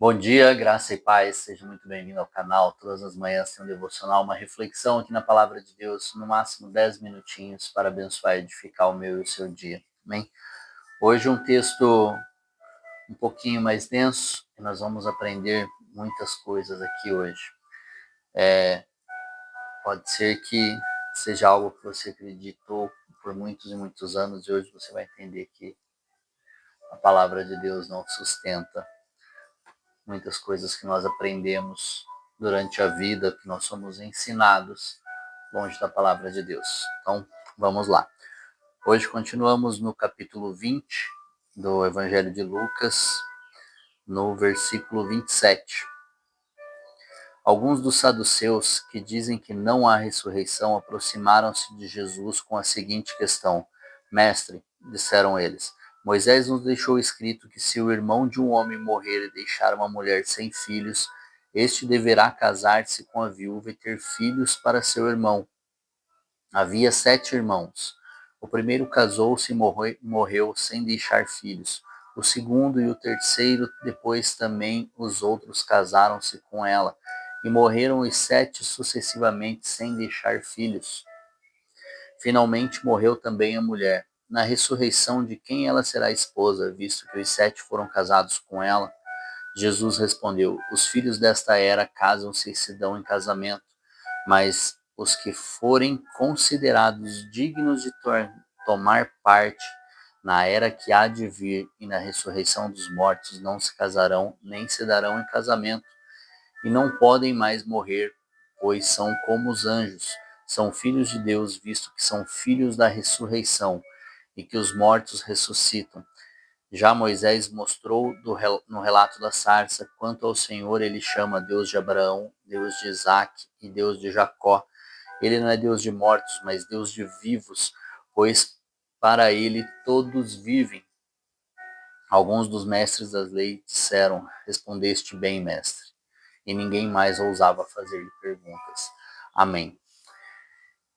Bom dia, graça e paz, seja muito bem-vindo ao canal. Todas as manhãs tem um devocional, uma reflexão aqui na Palavra de Deus, no máximo 10 minutinhos para abençoar e edificar o meu e o seu dia. Amém? Hoje um texto um pouquinho mais denso e nós vamos aprender muitas coisas aqui hoje. Pode ser que seja algo que você acreditou por muitos e muitos anos e hoje você vai entender que a Palavra de Deus não sustenta muitas coisas que nós aprendemos durante a vida, que nós somos ensinados longe da palavra de Deus. Então, vamos lá. Hoje continuamos no capítulo 20 do Evangelho de Lucas, no versículo 27. Alguns dos saduceus, que dizem que não há ressurreição, aproximaram-se de Jesus com a seguinte questão: Mestre, disseram eles, Moisés nos deixou escrito que se o irmão de um homem morrer e deixar uma mulher sem filhos, este deverá casar-se com a viúva e ter filhos para seu irmão. Havia 7 irmãos. O primeiro casou-se e morreu sem deixar filhos. O segundo e o terceiro, depois também os outros casaram-se com ela. E morreram os 7 sucessivamente sem deixar filhos. Finalmente morreu também a mulher. Na ressurreição, de quem ela será esposa, visto que os 7 foram casados com ela? Jesus respondeu: Os filhos desta era casam-se e se dão em casamento, mas os que forem considerados dignos de tomar parte na era que há de vir e na ressurreição dos mortos não se casarão nem se darão em casamento, e não podem mais morrer, pois são como os anjos, são filhos de Deus, visto que são filhos da ressurreição, e que os mortos ressuscitam. Já Moisés mostrou no relato da sarça, quanto ao Senhor ele chama Deus de Abraão, Deus de Isaque e Deus de Jacó. Ele não é Deus de mortos, mas Deus de vivos, pois para ele todos vivem. Alguns dos mestres das leis disseram: Respondeste bem, mestre. E ninguém mais ousava fazer-lhe perguntas. Amém.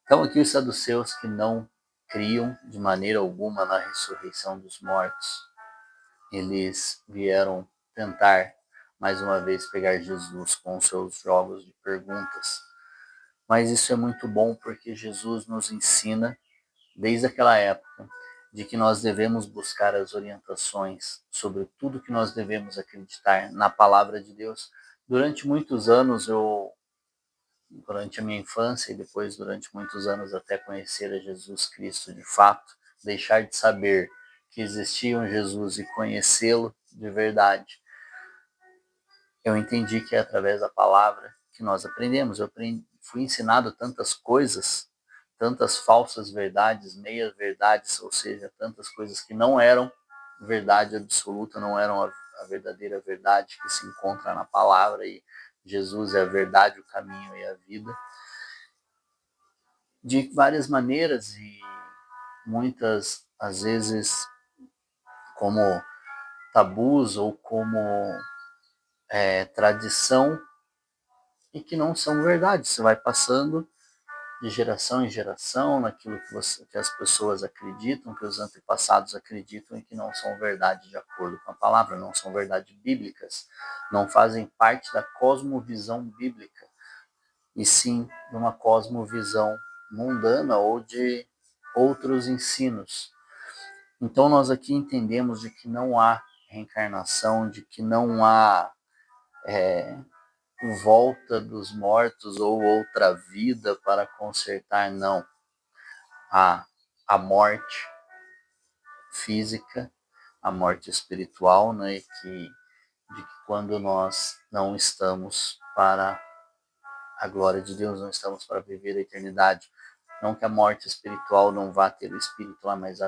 Então aqui os saduceus, que não criam de maneira alguma na ressurreição dos mortos, eles vieram tentar mais uma vez pegar Jesus com seus jogos de perguntas. Mas isso é muito bom porque Jesus nos ensina, desde aquela época, de que nós devemos buscar as orientações sobre tudo que nós devemos acreditar na palavra de Deus. Durante muitos anos, durante a minha infância e depois durante muitos anos até conhecer a Jesus Cristo de fato, deixar de saber que existia um Jesus e conhecê-lo de verdade, eu entendi que é através da palavra que nós aprendemos. Fui ensinado tantas coisas, tantas falsas verdades, meias verdades, ou seja, tantas coisas que não eram verdade absoluta, não eram a verdadeira verdade que se encontra na palavra, e Jesus é a verdade, o caminho e a vida, de várias maneiras e muitas, às vezes, como tabus ou como tradição, e que não são verdade. Você vai passando de geração em geração naquilo que as pessoas acreditam, que os antepassados acreditam e que não são verdade de acordo com a palavra, não são verdade bíblicas, não fazem parte da cosmovisão bíblica, e sim de uma cosmovisão mundana ou de outros ensinos. Então nós aqui entendemos de que não há reencarnação, de que não há volta dos mortos ou outra vida para consertar, não. Há a morte física, a morte espiritual, né, de que quando nós não estamos para a glória de Deus, não estamos para viver a eternidade. Não que a morte espiritual não vá ter o espírito lá, mas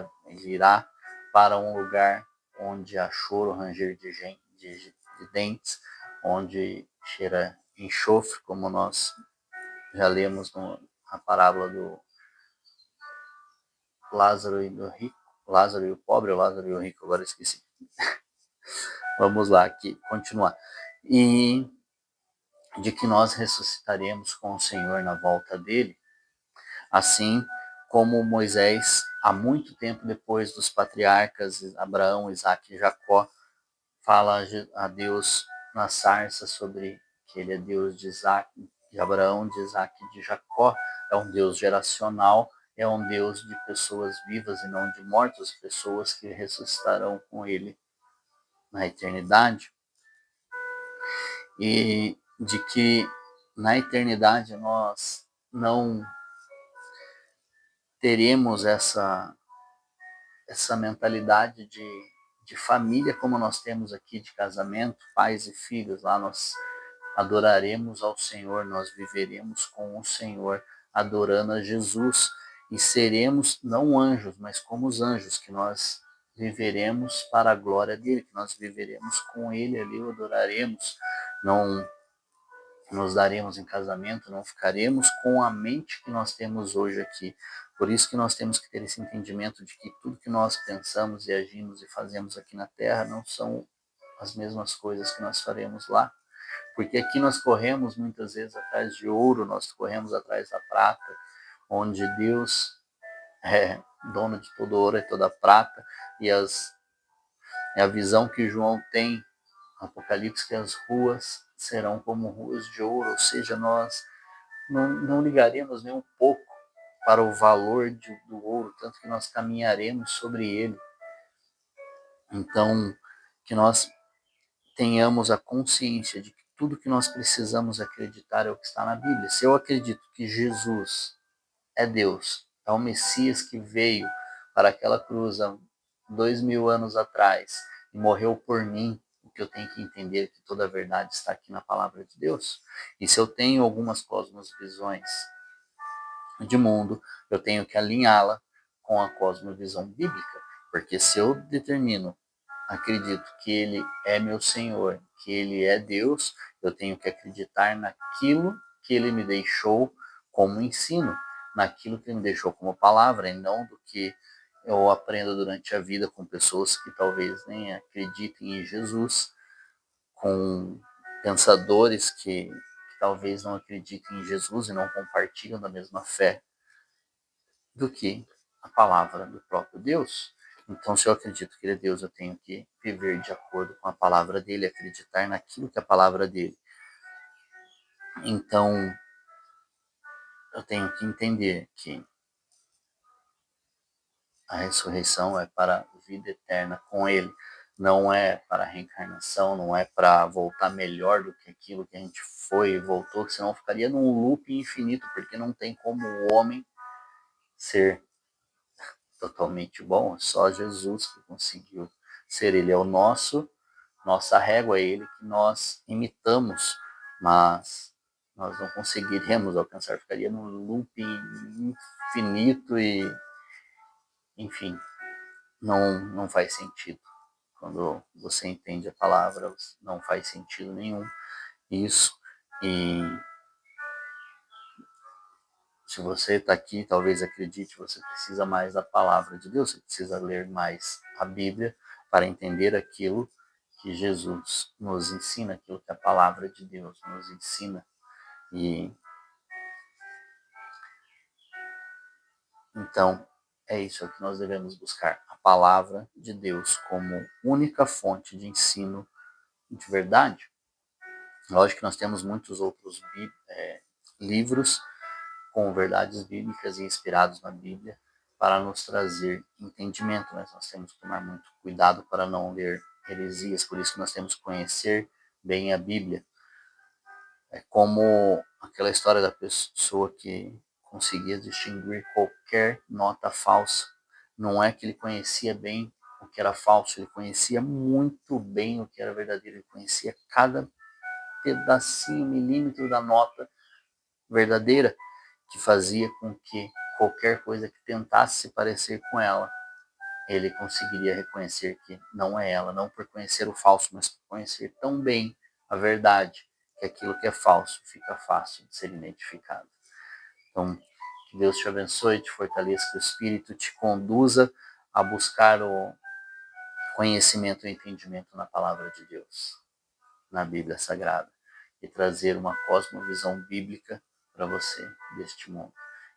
virá para um lugar onde há choro, ranger de dentes, onde cheira enxofre, como nós já lemos na parábola do Lázaro e do rico, Lázaro e o pobre, ou Lázaro e o rico, agora esqueci. Vamos lá, aqui, continuar. E de que nós ressuscitaremos com o Senhor na volta dele, assim como Moisés, há muito tempo depois dos patriarcas Abraão, Isaque e Jacó, fala a Deus na sarça sobre que ele é Deus de Isaac, de Abraão, de Isaac e de Jacó, é um Deus geracional, é um Deus de pessoas vivas e não de mortos, pessoas que ressuscitarão com ele na eternidade, e de que na eternidade nós não teremos essa mentalidade de família como nós temos aqui, de casamento, pais e filhos. Lá nós adoraremos ao Senhor, nós viveremos com o Senhor, adorando a Jesus, e seremos não anjos, mas como os anjos, que nós viveremos para a glória dele, que nós viveremos com ele ali, o adoraremos, não nos daremos em casamento, não ficaremos com a mente que nós temos hoje aqui. Por isso que nós temos que ter esse entendimento de que tudo que nós pensamos e agimos e fazemos aqui na terra não são as mesmas coisas que nós faremos lá. Porque aqui nós corremos muitas vezes atrás de ouro, nós corremos atrás da prata, onde Deus é dono de todo ouro e toda prata, e a visão que João tem, Apocalipse, que as ruas serão como ruas de ouro, ou seja, nós não ligaremos nem um pouco para o valor do ouro, tanto que nós caminharemos sobre ele. Então, que nós tenhamos a consciência de que tudo que nós precisamos acreditar é o que está na Bíblia. Se eu acredito que Jesus é Deus, é o Messias que veio para aquela cruz há 2000 anos atrás e morreu por mim, o que eu tenho que entender é que toda a verdade está aqui na palavra de Deus. E se eu tenho algumas cosmovisões de mundo, eu tenho que alinhá-la com a cosmovisão bíblica, porque se eu determino, acredito que ele é meu Senhor, que ele é Deus, eu tenho que acreditar naquilo que ele me deixou como ensino, naquilo que ele me deixou como palavra, e não do que eu aprendo durante a vida com pessoas que talvez nem acreditem em Jesus, com pensadores que talvez não acreditem em Jesus e não compartilham da mesma fé do que a palavra do próprio Deus. Então, se eu acredito que ele é Deus, eu tenho que viver de acordo com a palavra dele, acreditar naquilo que é a palavra dele. Então, eu tenho que entender que a ressurreição é para a vida eterna com ele, não é para a reencarnação, não é para voltar melhor do que aquilo que a gente foi e voltou, que senão ficaria num loop infinito, porque não tem como o homem ser totalmente bom, é só Jesus que conseguiu ser. Ele é o nossa régua, é ele que nós imitamos, mas nós não conseguiríamos alcançar, ficaria num loop infinito e, enfim, não faz sentido. Quando você entende a palavra, não faz sentido nenhum isso. E se você está aqui, talvez acredite, você precisa mais da palavra de Deus, você precisa ler mais a Bíblia para entender aquilo que Jesus nos ensina, aquilo que a palavra de Deus nos ensina. E então é isso que nós devemos buscar, a palavra de Deus como única fonte de ensino de verdade. Lógico que nós temos muitos outros livros com verdades bíblicas e inspirados na Bíblia para nos trazer entendimento, mas nós temos que tomar muito cuidado para não ler heresias, por isso que nós temos que conhecer bem a Bíblia. É como aquela história da pessoa que conseguia distinguir qualquer nota falsa. Não é que ele conhecia bem o que era falso, ele conhecia muito bem o que era verdadeiro, ele conhecia cada pedacinho, milímetro da nota verdadeira, que fazia com que qualquer coisa que tentasse se parecer com ela, ele conseguiria reconhecer que não é ela, não por conhecer o falso, mas por conhecer tão bem a verdade, que aquilo que é falso fica fácil de ser identificado. Então, que Deus te abençoe, te fortaleça, que o Espírito te conduza a buscar o conhecimento e entendimento na palavra de Deus, na Bíblia Sagrada, e trazer uma cosmovisão bíblica para você deste mundo.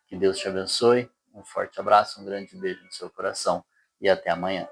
Que Deus te abençoe, um forte abraço, um grande beijo no seu coração e até amanhã.